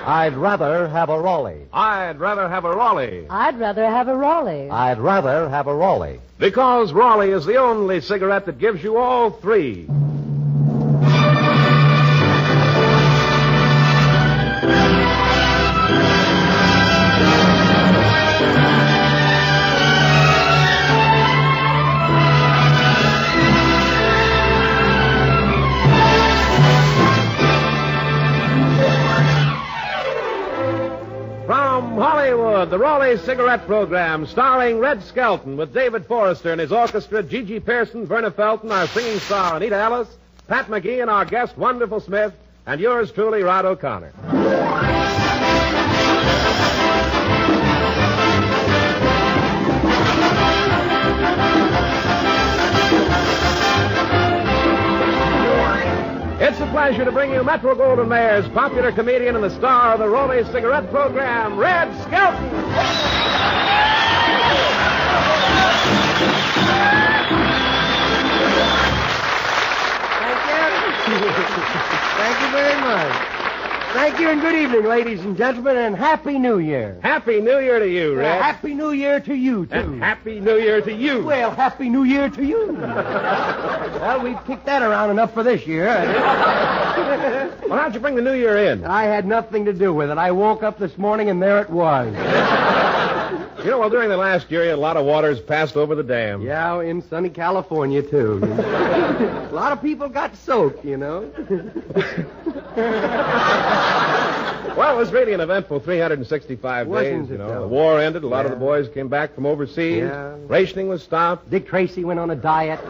I'd rather have a Raleigh. I'd rather have a Raleigh. I'd rather have a Raleigh. I'd rather have a Raleigh. Because Raleigh is the only cigarette that gives you all three. From Hollywood, the Raleigh Cigarette Program, starring Red Skelton with David Forrester and his orchestra, Gigi Pearson, Verna Felton, our singing star, Anita Ellis, Pat McGee, and our guest, Wonderful Smith, and yours truly, Rod O'Connor. It's a pleasure to bring you Metro-Goldwyn-Mayer's popular comedian and the star of the Raleigh Cigarette Program, Red Skelton. Thank you. Thank you very much. Thank you and good evening, ladies and gentlemen, and Happy New Year. Happy New Year to you, Red. Happy New Year to you, too. And Happy New Year to you. Well, Happy New Year to you. Well, we've kicked that around enough for this year. Well, how'd you bring the New Year in? I had nothing to do with it. I woke up this morning and there it was. You know, well, during the last year, a lot of waters passed over the dam. Yeah, in sunny California, too. A lot of people got soaked, you know. Well, it was really an eventful 365 days, you know. The war ended. A lot of the boys came back from overseas. Yeah. Rationing was stopped. Dick Tracy went on a diet.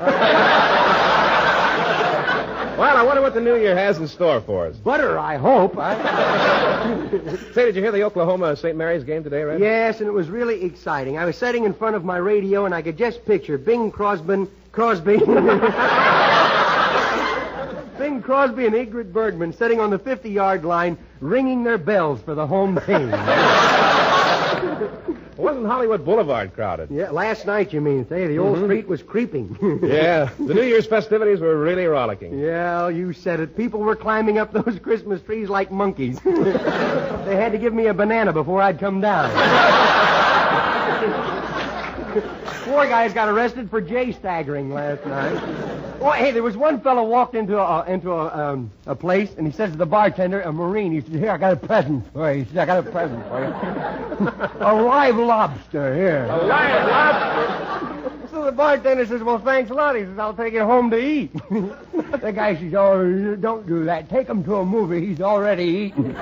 Well, I wonder what the New Year has in store for us. Butter, I hope. Say, did you hear the Oklahoma St. Mary's game today, Red? Yes, and it was really exciting. I was sitting in front of my radio, and I could just picture Bing Crosby... Bing Crosby and Ingrid Bergman sitting on the 50-yard line, ringing their bells for the home team. Wasn't Hollywood Boulevard crowded? Yeah, last night, you mean, say. The old street was creeping. Yeah, the New Year's festivities were really rollicking. Yeah, you said it. People were climbing up those Christmas trees like monkeys. They had to give me a banana before I'd come down. 4 guys got arrested for jay-staggering last night. Oh, hey, there was one fellow walked into a place, and he says to the bartender, a Marine, he said, "Here, I got a present for you." He said, "I got a present for you." A live lobster, here. A live lobster? So the bartender says, "Well, thanks a lot." He says, "I'll take it home to eat." The guy says, "Oh, don't do that. Take him to a movie. He's already eaten."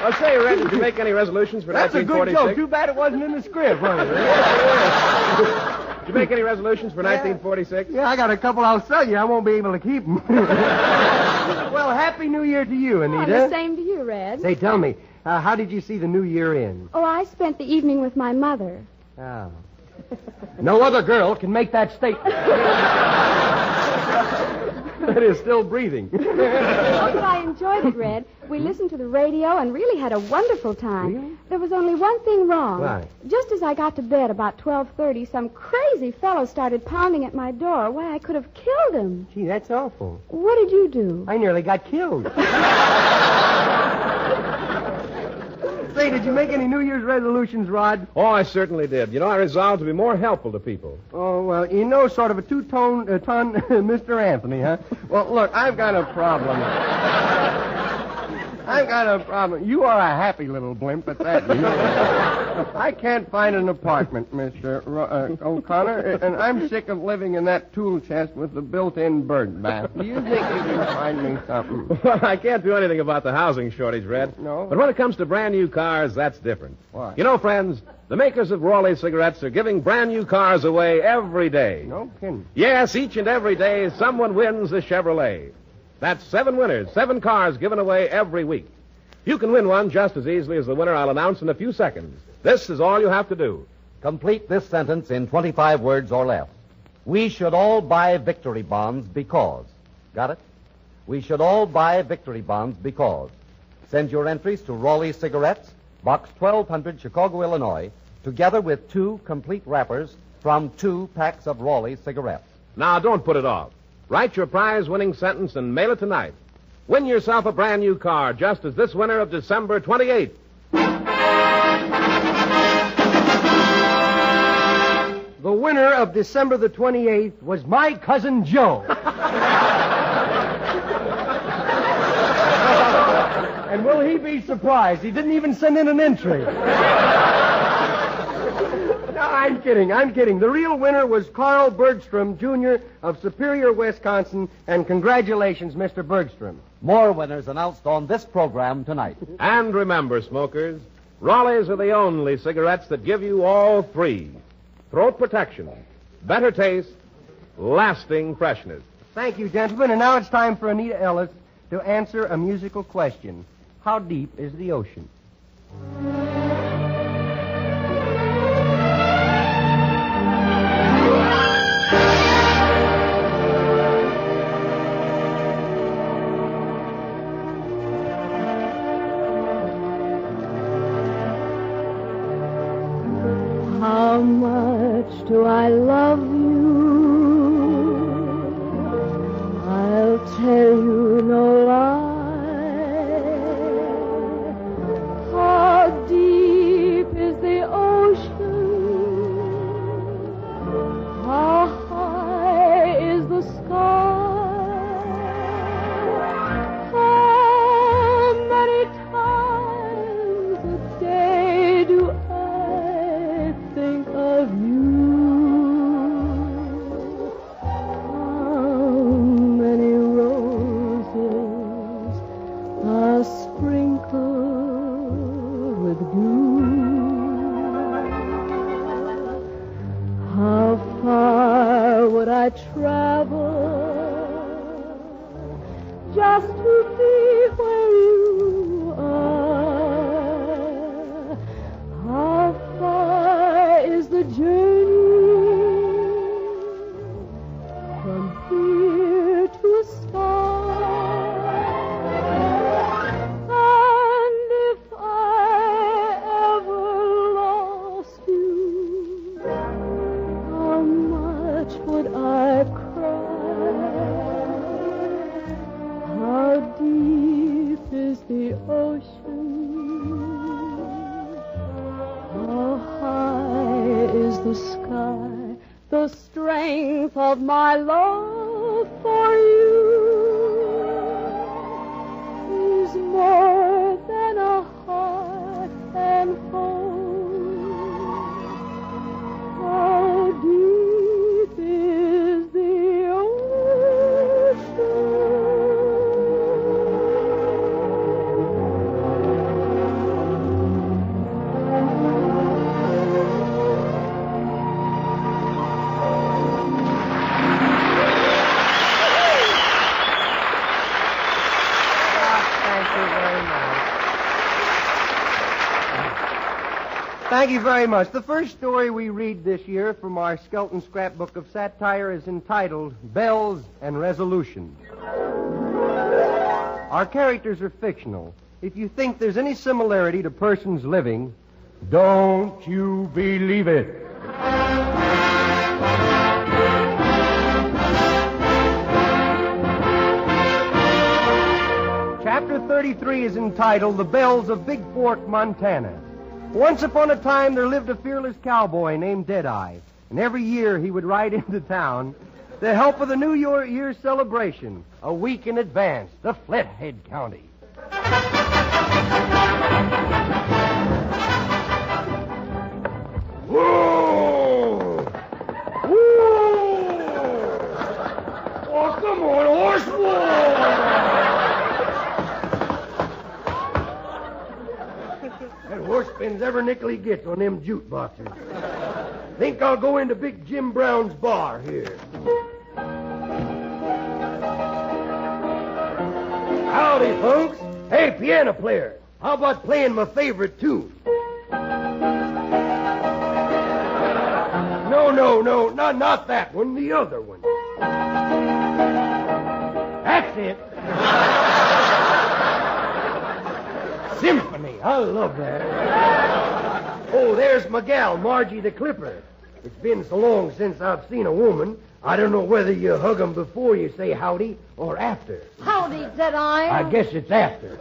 I'll say, Red, did you make any resolutions for That's 1946? That's a good joke. Too bad it wasn't in the script, was it? Did you make any resolutions for 1946? Yeah, I got a couple I'll sell you. I won't be able to keep them. Well, Happy New Year to you, Anita. Oh, the same to you, Red. Say, tell me, how did you see the New Year in? Oh, I spent the evening with my mother. Oh. No other girl can make that statement. That is still breathing. Oh, but I enjoyed it, Red. We listened to the radio and really had a wonderful time. Really? There was only one thing wrong. Why? Just as I got to bed about 12:30, some crazy fellow started pounding at my door. Why, I could have killed him. Gee, that's awful. What did you do? I nearly got killed. Say, did you make any New Year's resolutions, Rod? Oh, I certainly did. You know, I resolved to be more helpful to people. Oh, well, you know, sort of a two-ton Mr. Anthony, huh? Well, look, I've got a problem. You are a happy little blimp at that. You know. I can't find an apartment, Mr. O'Connor, and I'm sick of living in that tool chest with the built-in bird bath. Do you think you can find me something? Well, I can't do anything about the housing shortage, Red. No? But when it comes to brand new cars, that's different. What? You know, friends, the makers of Raleigh cigarettes are giving brand new cars away every day. No kidding. Yes, each and every day, someone wins a Chevrolet. That's 7 winners, 7 cars given away every week. You can win one just as easily as the winner I'll announce in a few seconds. This is all you have to do. Complete this sentence in 25 words or less. We should all buy victory bonds because. Got it? We should all buy victory bonds because. Send your entries to Raleigh Cigarettes, Box 1200, Chicago, Illinois, together with 2 complete wrappers from 2 packs of Raleigh cigarettes. Now, don't put it off. Write your prize-winning sentence and mail it tonight. Win yourself a brand new car just as this winter of December 28th. The winner of December the 28th was my cousin Joe. And will he be surprised? He didn't even send in an entry. No, I'm kidding. The real winner was Carl Bergstrom, Jr. of Superior, Wisconsin, and congratulations, Mr. Bergstrom. More winners announced on this program tonight. And remember, smokers, Raleighs are the only cigarettes that give you all 3. Throat protection, better taste, lasting freshness. Thank you, gentlemen. And now it's time for Anita Ellis to answer a musical question. How deep is the ocean? How much do I love you? I'll tell you no lie. How deep is the ocean? How high is the sky? How many times a day do I think of you? How many roses are sprinkled with dew? How far would I travel just to be where you are? How far is the journey from here to a star? And if I ever lost you, how much would I cry? How deep is the ocean? How high is the sky? The strength of my love for you is more than a heart can hold. How deep is the ocean? Thank you very much. The first story we read this year from our Skelton scrapbook of satire is entitled Bells and Resolutions. Our characters are fictional. If you think there's any similarity to persons living, don't you believe it. Chapter 33 is entitled The Bells of Big Fork, Montana. Once upon a time, there lived a fearless cowboy named Deadeye, and every year he would ride into town to help with the New Year's celebration, a week in advance, the Flathead County. Whoa! Whoa! Oh, come on, horse! That horse spends every nickel he gets on them jute boxes. Think I'll go into Big Jim Brown's bar here. Howdy, folks. Hey, piano player, how about playing my favorite tune? No, not that one, the other one. That's it. Symphony. I love that. Oh, there's my gal, Margie the Clipper. It's been so long since I've seen a woman, I don't know whether you hug 'em before you say howdy or after. Howdy, Deadeye. I guess it's after.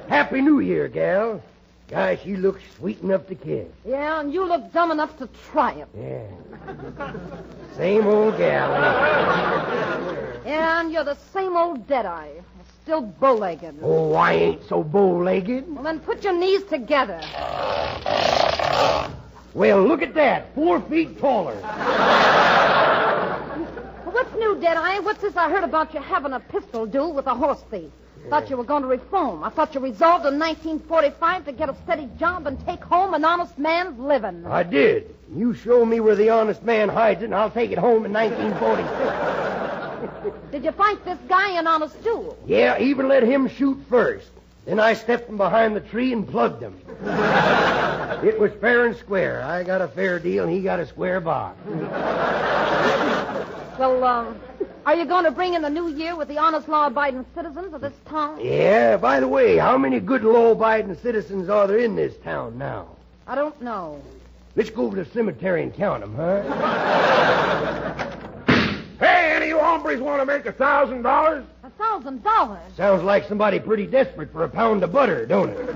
Happy New Year, gal. Gosh, you look sweet enough to kiss. Yeah, and you look dumb enough to try it. Yeah. Same old gal. And you're the same old Deadeye. Still bow-legged. Oh, I ain't so bow-legged. Well, then put your knees together. Well, look at that. 4 feet taller. What's new, Deadeye? What's this I heard about you having a pistol duel with a horse thief? Thought you were going to reform. I thought you resolved in 1945 to get a steady job and take home an honest man's living. I did. You show me where the honest man hides it, and I'll take it home in 1946. Did you fight this guy in honest duel? Yeah, even let him shoot first. Then I stepped from behind the tree and plugged him. It was fair and square. I got a fair deal, and he got a square box. Well, are you going to bring in the new year with the honest, law-abiding citizens of this town? Yeah, by the way, how many good law-abiding citizens are there in this town now? I don't know. Let's go over to the cemetery and count them, huh? Hey, any of you hombres want to make $1,000? $1,000? Sounds like somebody pretty desperate for a pound of butter, don't it?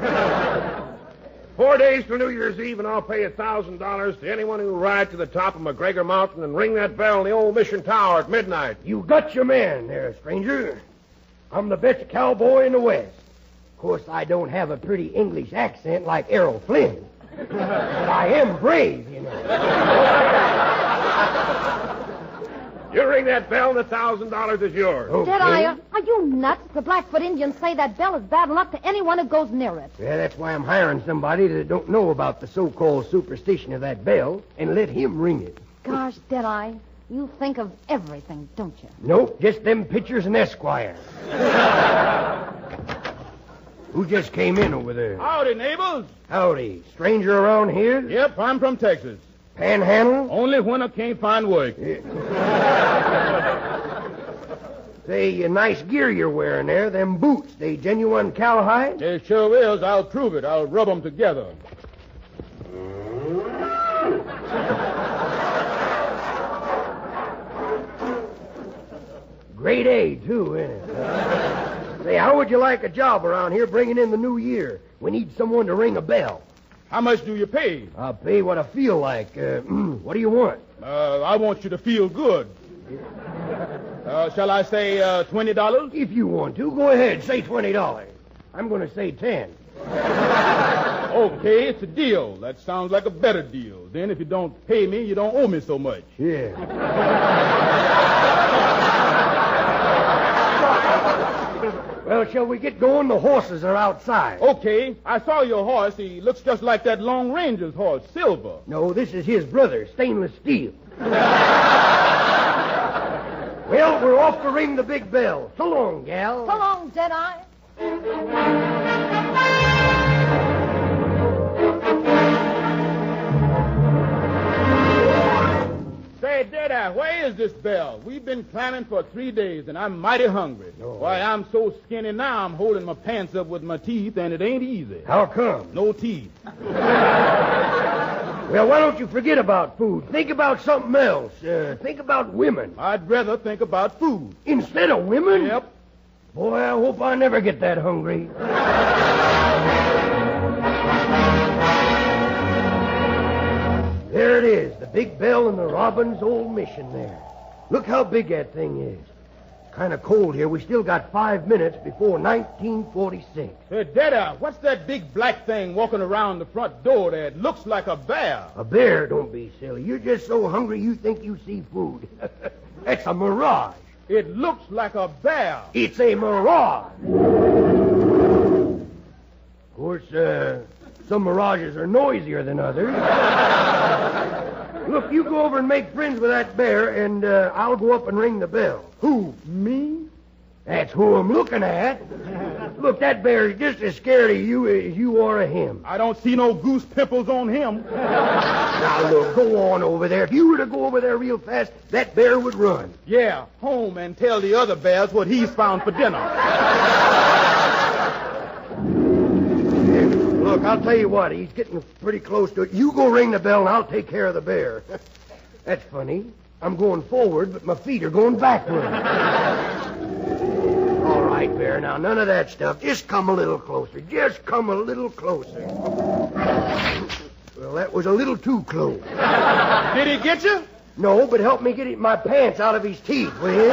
4 days till New Year's Eve, and I'll pay $1,000 to anyone who rides to the top of McGregor Mountain and ring that bell in the old Mission Tower at midnight. You got your man there, stranger. I'm the best cowboy in the West. Of course, I don't have a pretty English accent like Errol Flynn. But I am brave, you know. You ring that bell, and $1,000 is yours. Okay. Deadeye, are you nuts? The Blackfoot Indians say that bell is bad enough to anyone who goes near it. Yeah, that's why I'm hiring somebody that don't know about the so-called superstition of that bell and let him ring it. Gosh, Deadeye, you think of everything, don't you? Nope, just them pictures and Esquire. Who just came in over there? Howdy, neighbors. Howdy. Stranger around here? Yep, I'm from Texas. Panhandle? Only when I can't find work. Say, nice gear you're wearing there. Them boots, they genuine cowhide? They sure is. I'll prove it. I'll rub them together. Grade A, too, isn't it? Say, how would you like a job around here bringing in the new year? We need someone to ring a bell. How much do you pay? I'll pay what I feel like. What do you want? I want you to feel good. Shall I say $20? If you want to, go ahead. Say $20. I'm going to say 10. Okay, it's a deal. That sounds like a better deal. Then if you don't pay me, you don't owe me so much. Yeah. Well, shall we get going? The horses are outside. Okay, I saw your horse. He looks just like that Lone Ranger's horse, Silver. No, this is his brother, Stainless Steel. Well, we're off to ring the big bell. So long, gal. So long, Deadeye. Say, Deadeye, where is this bell? We've been climbing for 3 days, and I'm mighty hungry. Oh. Why, I'm so skinny now, I'm holding my pants up with my teeth, and it ain't easy. How come? No teeth. Well, why don't you forget about food? Think about something else. Think about women. I'd rather think about food. Instead of women? Yep. Boy, I hope I never get that hungry. There it is, the big bell in the Robbins old mission there. Look how big that thing is. Kind of cold here. We still got 5 minutes before 1946. Hey, Deadeye, what's that big black thing walking around the front door there? It looks like a bear. A bear? Don't be silly. You're just so hungry you think you see food. That's a mirage. It looks like a bear. It's a mirage. Of course, some mirages are noisier than others. Look, you go over and make friends with that bear, and I'll go up and ring the bell. Who, me? That's who I'm looking at. Look, that bear is just as scared of you as you are of him. I don't see no goose pimples on him. Now, look, go on over there. If you were to go over there real fast, that bear would run. Yeah, home and tell the other bears what he's found for dinner. Look, Look, I'll tell you what. He's getting pretty close to it. You go ring the bell, and I'll take care of the bear. That's funny. I'm going forward, but my feet are going backward. All right, Bear. Now, none of that stuff. Just come a little closer. Just come a little closer. Well, that was a little too close. Did he get you? No, but help me get my pants out of his teeth, will you?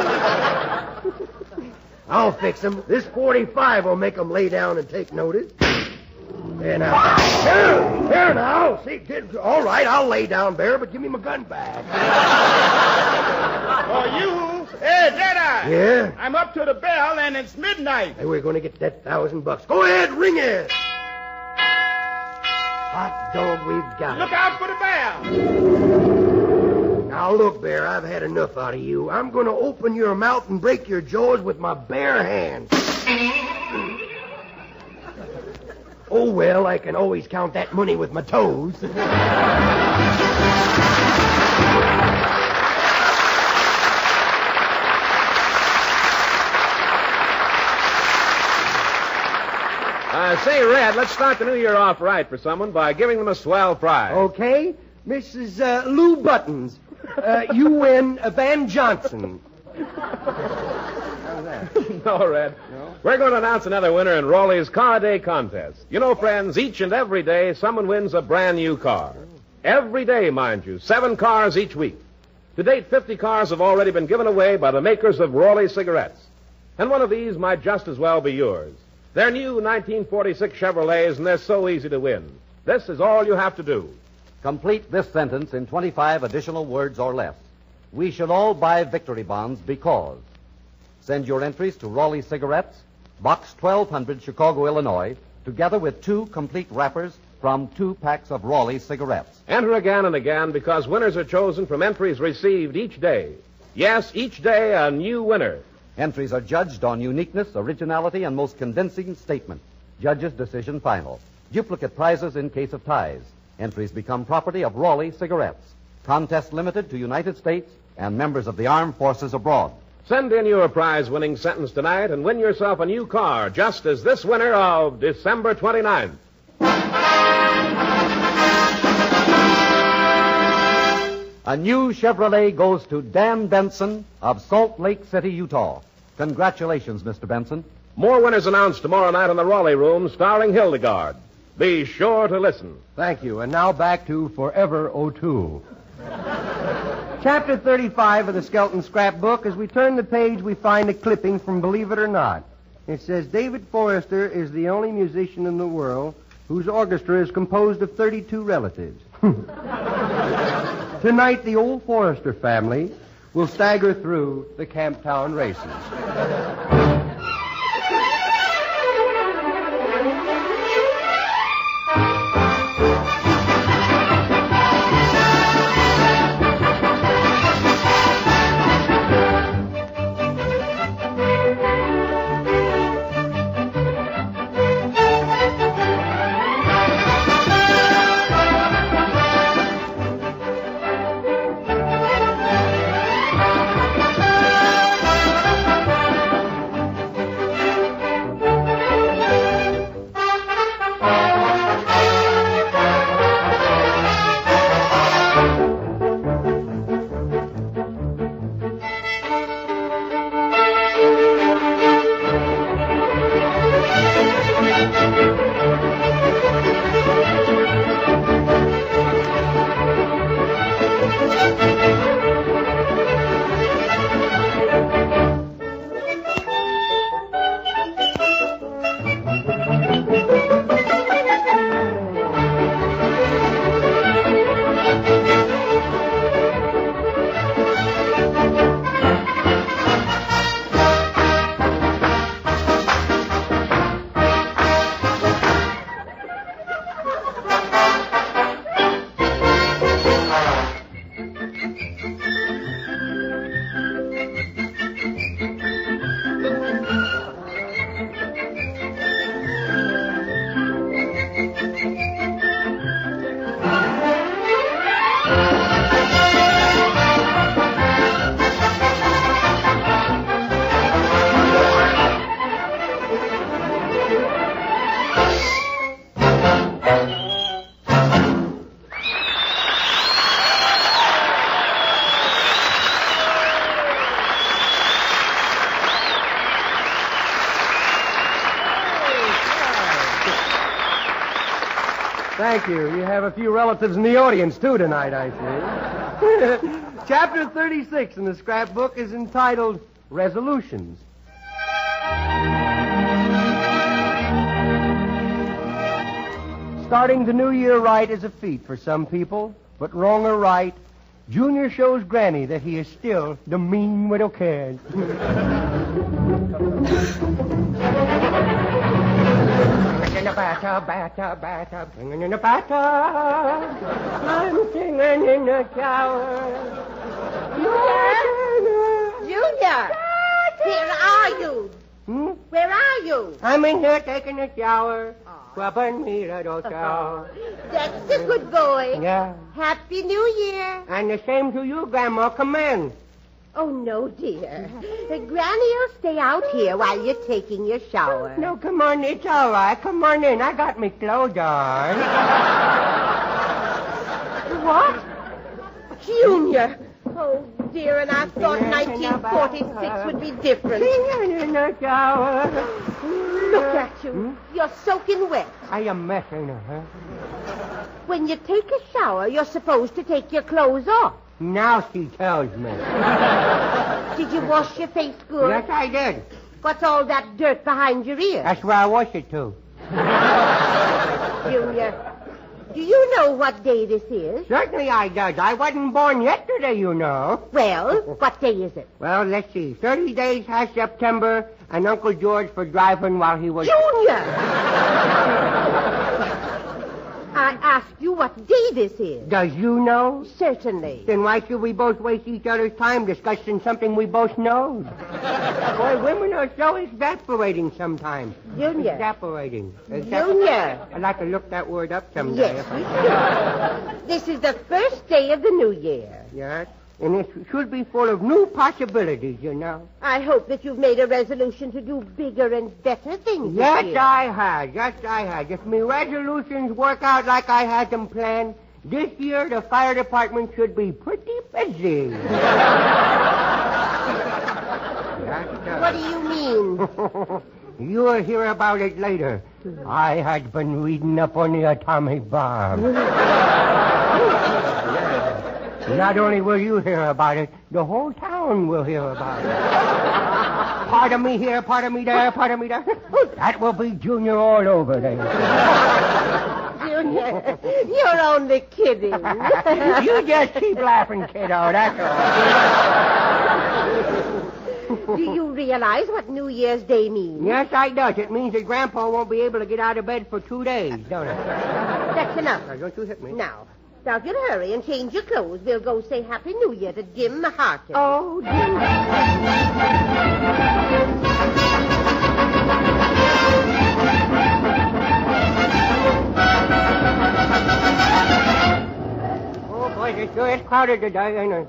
I'll fix him. This 45 will make him lay down and take notice. There now. There now. See, all right, I'll lay down, Bear, but give me my gun back. Oh, you? Hey, Jedi. Yeah? I'm up to the bell, and it's midnight. Hey, we're going to get that $1,000. Go ahead, ring it. Hot dog, we've got it. Look out for the bell. Now, look, Bear, I've had enough out of you. I'm going to open your mouth and break your jaws with my bare hands. Oh, well, I can always count that money with my toes. Say, Red, let's start the new year off right for someone by giving them a swell prize. Okay, Mrs. Lou Buttons, you win Van Johnson. How's that? No, Red. No? We're going to announce another winner in Rawley's Car Day contest. You know, friends, each and every day someone wins a brand new car. Every day, mind you, 7 cars each week. To date, 50 cars have already been given away by the makers of Rawley cigarettes. And one of these might just as well be yours. They're new 1946 Chevrolets, and they're so easy to win. This is all you have to do. Complete this sentence in 25 additional words or less. We should all buy victory bonds because. Send your entries to Rawley Cigarettes, Box 1200, Chicago, Illinois, together with 2 complete wrappers from 2 packs of Rawley cigarettes. Enter again and again because winners are chosen from entries received each day. Yes, each day a new winner. Entries are judged on uniqueness, originality, and most convincing statement. Judge's decision final. Duplicate prizes in case of ties. Entries become property of Rawley Cigarettes. Contest limited to United States and members of the armed forces abroad. Send in your prize-winning sentence tonight and win yourself a new car, just as this winner of December 29th. A new Chevrolet goes to Dan Benson of Salt Lake City, Utah. Congratulations, Mr. Benson. More winners announced tomorrow night in the Raleigh Room, starring Hildegard. Be sure to listen. Thank you. And now back to Forever '02. Chapter 35 of the Skelton scrapbook. As we turn the page, we find a clipping from Believe It or Not. It says, David Forrester is the only musician in the world whose orchestra is composed of 32 relatives. Tonight, the old Forrester family will stagger through the Camptown races. Thank you. You have a few relatives in the audience, too, tonight, I see. Chapter 36 in the scrapbook is entitled Resolutions. Starting the new year right is a feat for some people, but wrong or right, Junior shows Granny that he is still the mean widow kid. In the bathtub, singing in the bathtub. I'm singing in the shower. Junior! Where are you? Where are you? I'm in here taking a shower. Scrubbing me little toe. That's a good boy. Yeah. Happy New Year. And the same to you, Grandma. Come in. Oh, no, dear. Granny'll stay out here while you're taking your shower. No, come on. It's all right. Come on in. I got me clothes on. What? Junior. Oh, dear, and I thought 1946 would be different. In the shower. Look at you. You're soaking wet. I am messing her. When you take a shower, you're supposed to take your clothes off. Now she tells me. Did you wash your face good? Yes, I did. What's all that dirt behind your ear? That's where I wash it to. Junior, do you know what day this is? Certainly I does. I wasn't born yesterday, you know. Well, what day is it? Well, let's see. 30 days has September, and Uncle George for driving while he was... Junior! I asked you what day this is. Does you know? Certainly. Then why should we both waste each other's time discussing something we both know? Boy, women are so exasperating sometimes. Junior. Exasperating. Junior. I'd like to look that word up someday. Yes, we should. This is the first day of the new year. Yes? And it should be full of new possibilities, you know. I hope that you've made a resolution to do bigger and better things this Yes, year. I had. Yes, I had. If my resolutions work out like I had them planned, this year the fire department should be pretty busy. What do you mean? You'll hear about it later. I had been reading up on the atomic bomb. Not only will you hear about it, the whole town will hear about it. Part of me here, part of me there, part of me there. That will be Junior all over there. Junior, you're only kidding. You just keep laughing, kiddo, that's all. Do you realize what New Year's Day means? Yes, I does. It means that Grandpa won't be able to get out of bed for 2 days, don't it? That's enough. Now, don't you hit me. Now get a hurry and change your clothes. We'll go say Happy New Year to Jim the Harkin. Oh, dear. It sure is crowded today, ain't it?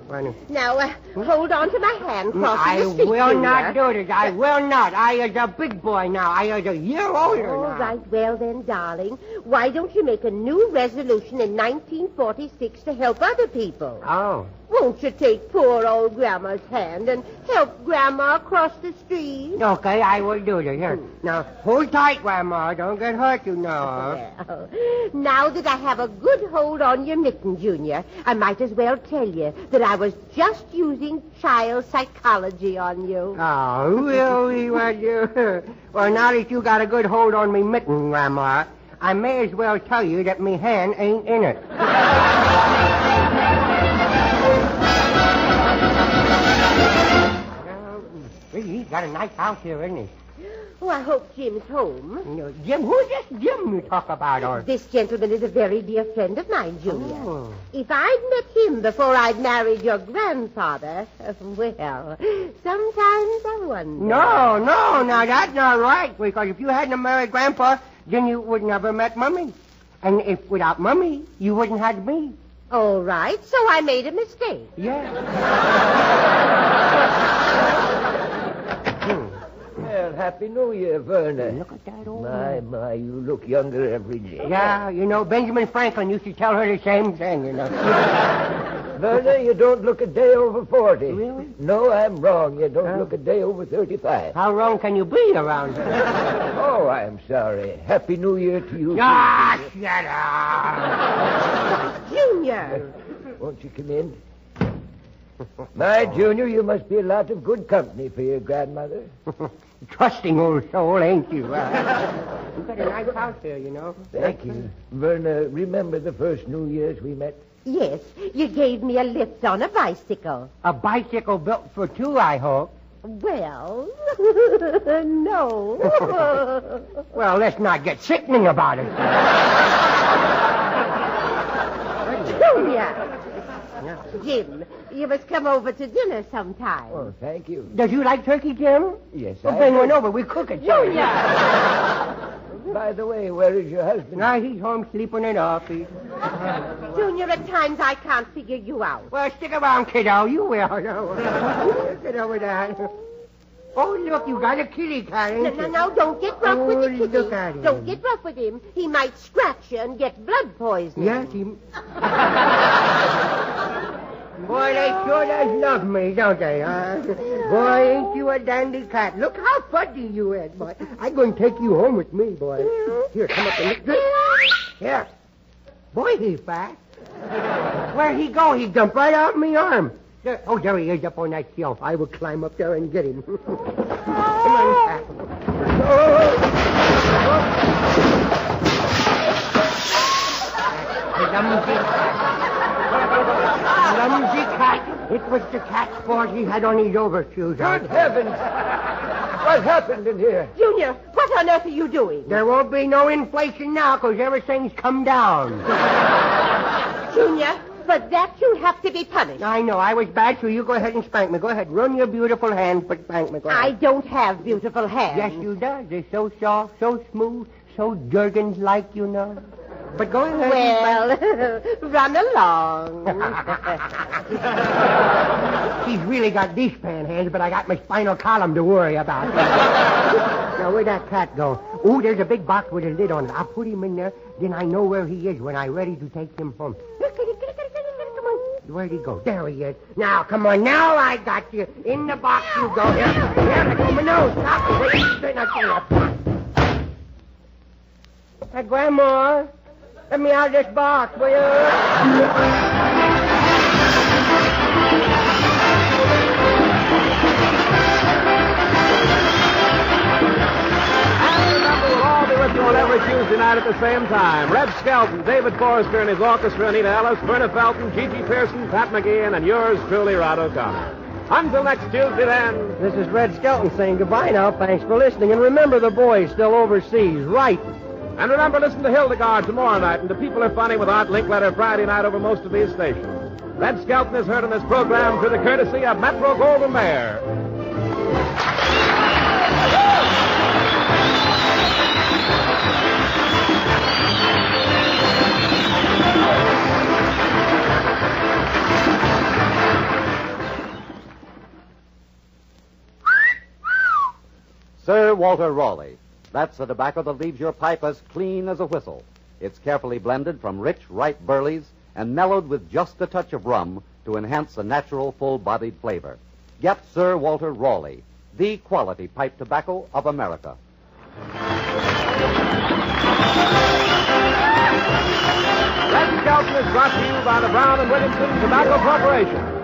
Now, hold on to my hand crossing the street, will Junior. not do this. I will not. I is a big boy now. I is a year older All now. right, well then, darling, why don't you make a new resolution in 1946 to help other people? Oh. Won't you take poor old Grandma's hand and help Grandma cross the street? Okay, I will do this. Here. Now, hold tight, Grandma. Don't get hurt, you know. Well, now that I have a good hold on your mitten, Junior, I might as well tell you that I was just using child psychology on you. Oh, really, was you? Well, now that you got a good hold on me mitten, Grandma, I may as well tell you that me hand ain't in it. He's got a nice house here, isn't he? Oh, I hope Jim's home. No, Jim? Who's this Jim you talk about? Or... This gentleman is a very dear friend of mine, Junior. Oh. If I'd met him before I'd married your grandfather, well, sometimes I wonder. No, now that's not right, because if you hadn't married Grandpa, then you would never met Mummy. And if without Mummy, you wouldn't have me. All right, so I made a mistake. Yeah. Well, Happy New Year, Verna. Look at that old My, you look younger every day. Yeah, you know, Benjamin Franklin used to tell her the same thing, you know. Werner, you don't look a day over 40. Really? No, I'm wrong. You don't look a day over 35. How wrong can you be around here? Oh, I'm sorry. Happy New Year to you. Ah, shut up. Junior. Won't you come in? My Junior, you must be a lot of good company for your grandmother. Trusting old soul, ain't you? You got a nice house here, you know. Thank you. Werner, remember the first New Year's we met? Yes, you gave me a lift on a bicycle. A bicycle built for two, I hope. Well, no. Well, let's not get sickening about it. Junior. Jim, you must come over to dinner sometime. Oh, thank you. Does you like turkey, Jim? Yes, Well, I bring do. one over. We cook it. Junior! By the way, where is your husband? No, he's home sleeping in office. Junior, at times I can't figure you out. Well, stick around, kiddo. You will. Get over that. Oh, look, you got a kitty cat, ain't you? No, don't get rough with the Oh, kitty. look at him. Don't get rough with him. He might scratch you and get blood poisoning. Yes, he... Boy, they sure does love me, don't they, huh? Boy, ain't you a dandy cat. Look how fuzzy you is, boy. I'm going to take you home with me, boy. Here, come up and look good. Here. Boy, he's fast. Where'd he go? He jumped right out of my arm. There, oh, there he is up on that shelf. I will climb up there and get him. Come on, cat. Clumsy cat. It was the cat's fault he had on his overshoes. Good heavens! What happened in here? Junior, what on earth are you doing? There won't be no inflation now because everything's come down. Junior, for that you have to be punished. I know, I was bad, so you go ahead and spank me. Go ahead, run your beautiful hands, but spank me. Go ahead. I don't have beautiful hands. Yes, you does. They're so soft, so smooth, so Jergens-like, you know. But go ahead. Well, run along. She's really got these pan hands, but I got my spinal column to worry about. Now, where'd that cat go? Oh, there's a big box with a lid on it. I'll put him in there, then I know where he is when I'm ready to take him home. Come on. Where'd he go? There he is. Now, come on. Now I got you. In the box you go. Here, let go of my nose. Stop. Wait, straighten out your Hey, Grandma, let me out of this box, will you? On every Tuesday night at the same time. Red Skelton, David Forrester and his orchestra, Anita Ellis, Verna Felton, Gigi Pearson, Pat McGee, and yours truly, Rod O'Connor. Until next Tuesday, then. This is Red Skelton saying goodbye now. Thanks for listening. And remember, the boy's still overseas. Right. And remember, listen to Hildegard tomorrow night and to People Are Funny with Art Linkletter Friday night over most of these stations. Red Skelton is heard on this program through the courtesy of Metro Golden Bear. Sir Walter Raleigh. That's the tobacco that leaves your pipe as clean as a whistle. It's carefully blended from rich, ripe burleys and mellowed with just a touch of rum to enhance the natural, full-bodied flavor. Get Sir Walter Raleigh, the quality pipe tobacco of America. Red Skelton is brought to you by the Brown and Williamson Tobacco Corporation.